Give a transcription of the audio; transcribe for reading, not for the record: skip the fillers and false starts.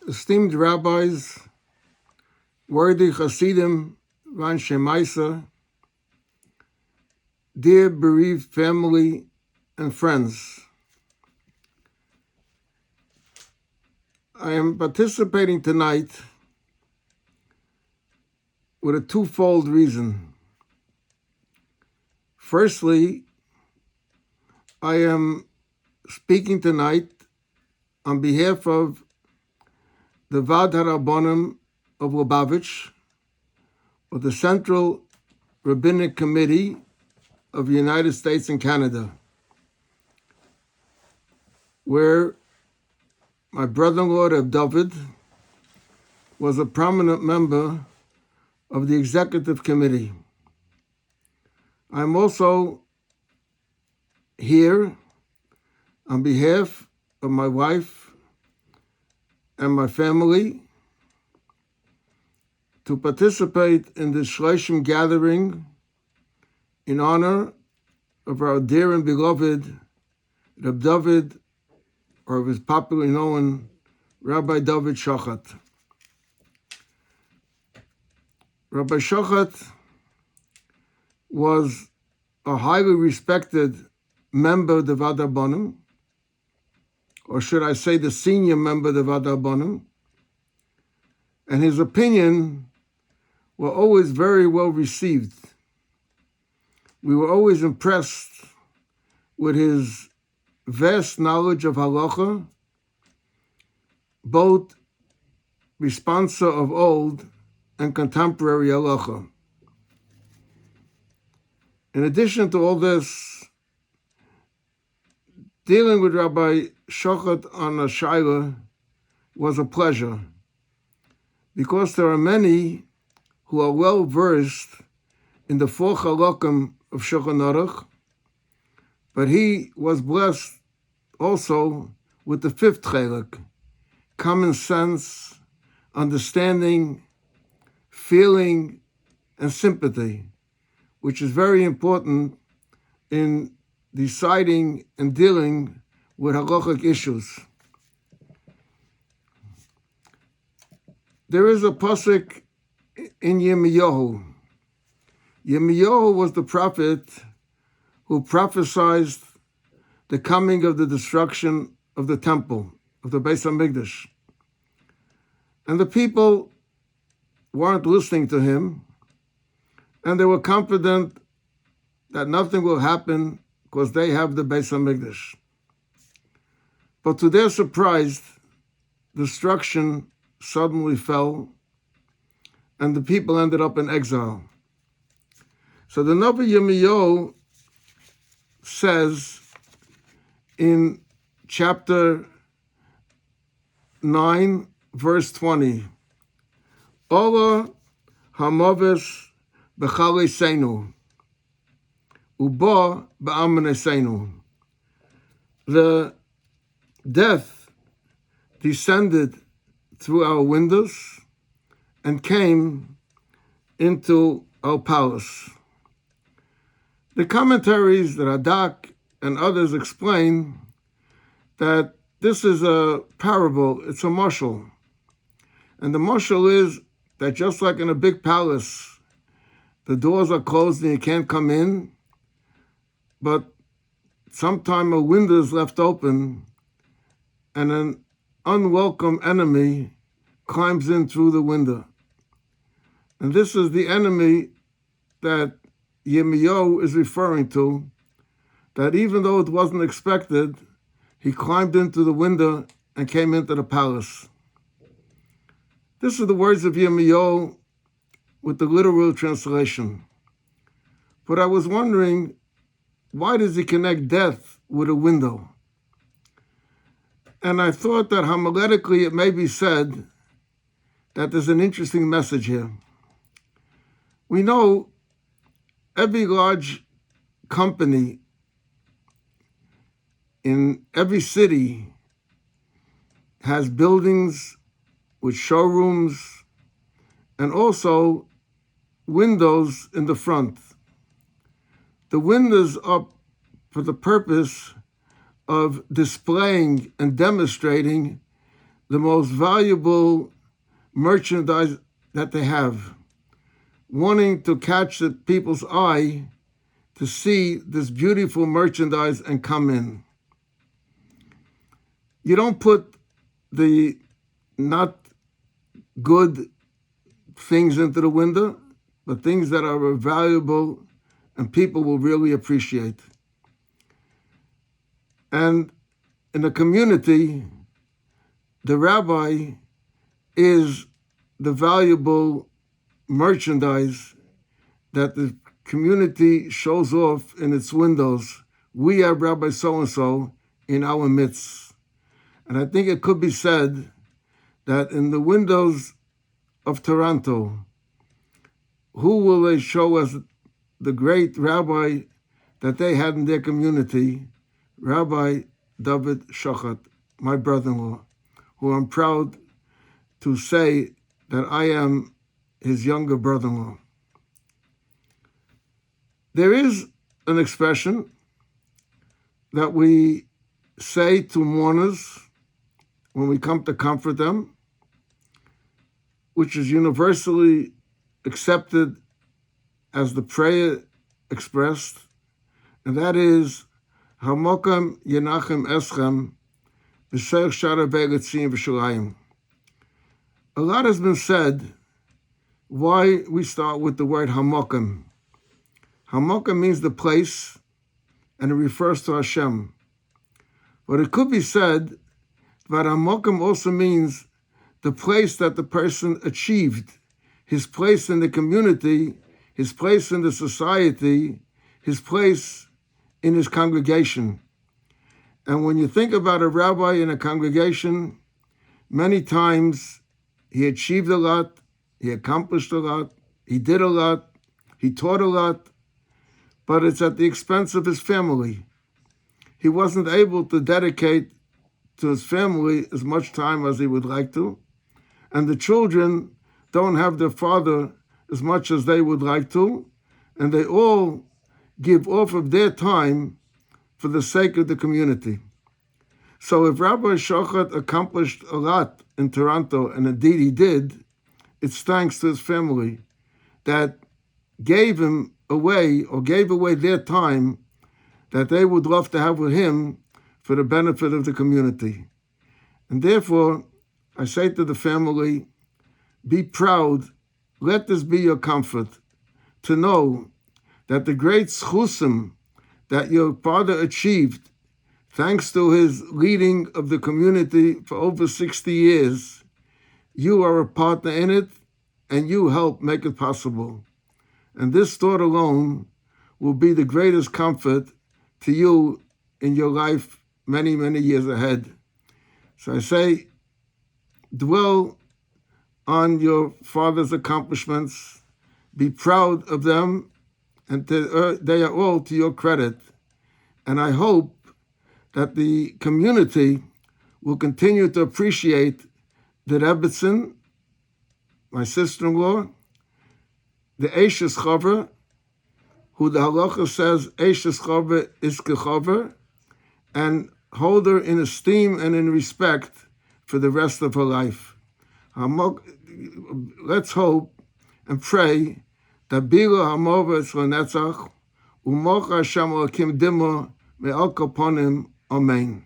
esteemed rabbis, worthy Hasidim, Anshe Maisa, dear bereaved family and friends, I am participating tonight with a twofold reason. Firstly, I am speaking tonight on behalf of the Vad HaRabbanim of Lubavitch, or the Central Rabbinic Committee of the United States and Canada, where my brother-in-law, Reb David, was a prominent member of the Executive Committee. I'm also here on behalf of my wife and my family to participate in this Shloshim gathering in honor of our dear and beloved Reb David, or his popularly known Rabbi David Shוחט. Rabbi Shוחט was a highly respected member of the Vad HaRabbanim, or should I say the senior member of the Vad HaRabbanim, and his opinion were always very well received. We were always impressed with his vast knowledge of halacha, both responsa of old and contemporary halacha. In addition to all this, dealing with Rabbi Shוחט on a shaila was a pleasure, because there are many who are well versed in the four halakim of Shulchan Aruch, but he was blessed also with the fifth chelak, common sense, understanding, feeling, and sympathy, which is very important in deciding and dealing with halachic issues. There is a pasuk in Yirmiyahu. Yirmiyahu was the prophet who prophesied the coming of the destruction of the temple, of the Beis HaMikdash. And the people weren't listening to him, and they were confident that nothing will happen because they have the Beis HaMikdash. But to their surprise, destruction suddenly fell, and the people ended up in exile. So the Navi Yirmiyahu says in chapter 9, verse 20, Ola hamaves b'chaleseinu, uba ba'amaneseinu. The death descended through our windows and came into our palace. The commentaries that Radak and others explain that this is a parable, it's a mashal. And the mashal is that just like in a big palace, the doors are closed and you can't come in, but sometime a window is left open and an unwelcome enemy climbs in through the window. And this is the enemy that Yirmiyahu is referring to, that even though it wasn't expected, he climbed into the window and came into the palace. This are the words of Yirmiyahu with the literal translation. But I was wondering, why does he connect death with a window? And I thought that homiletically it may be said that there's an interesting message here. We know every large company in every city has buildings with showrooms and also windows in the front. The windows are for the purpose of displaying and demonstrating the most valuable merchandise that they have, wanting to catch the people's eye to see this beautiful merchandise and come in. You don't put the not good things into the window, but things that are valuable and people will really appreciate. And in the community, the rabbi is the valuable merchandise that the community shows off in its windows. We have Rabbi so-and-so in our midst. And I think it could be said that in the windows of Toronto, who will they show as the great rabbi that they had in their community? Rabbi David Shuchat, my brother-in-law, who I'm proud to say that I am his younger brother-in-law. There is an expression that we say to mourners when we come to comfort them, which is universally accepted as the prayer expressed, and that is, Hamokam Yenachem Eschem B'Seich Shara Be'Letzim V'Shalayim. A lot has been said why we start with the word Hamokam. Hamokam means the place, and it refers to Hashem. But it could be said that Hamokam also means the place that the person achieved, his place in the community, his place in the society, his place in his congregation. And when you think about a rabbi in a congregation, many times he achieved a lot, he accomplished a lot, he did a lot, he taught a lot, but it's at the expense of his family. He wasn't able to dedicate to his family as much time as he would like to, and the children don't have their father as much as they would like to, and they all give off of their time for the sake of the community. So if Rabbi Shochat accomplished a lot in Toronto, and indeed he did, it's thanks to his family that gave him away, or gave away their time that they would love to have with him for the benefit of the community. And therefore, I say to the family, be proud, let this be your comfort, to know that the great schusim that your father achieved, thanks to his leading of the community for over 60 years, you are a partner in it, and you help make it possible. And this thought alone will be the greatest comfort to you in your life many, many years ahead. So I say, dwell on your father's accomplishments, be proud of them, and they are all to your credit. And I hope that the community will continue to appreciate the Rebbetzin, my sister-in-law, the Eishes Chaver, who the halacha says Eishes Chaver is kechaver, and hold her in esteem and in respect for the rest of her life. Let's hope and pray that Bila Hamova Etzlo Netzach, Umocha Hashem Elokim Dimo Me'al Koponim, Amen.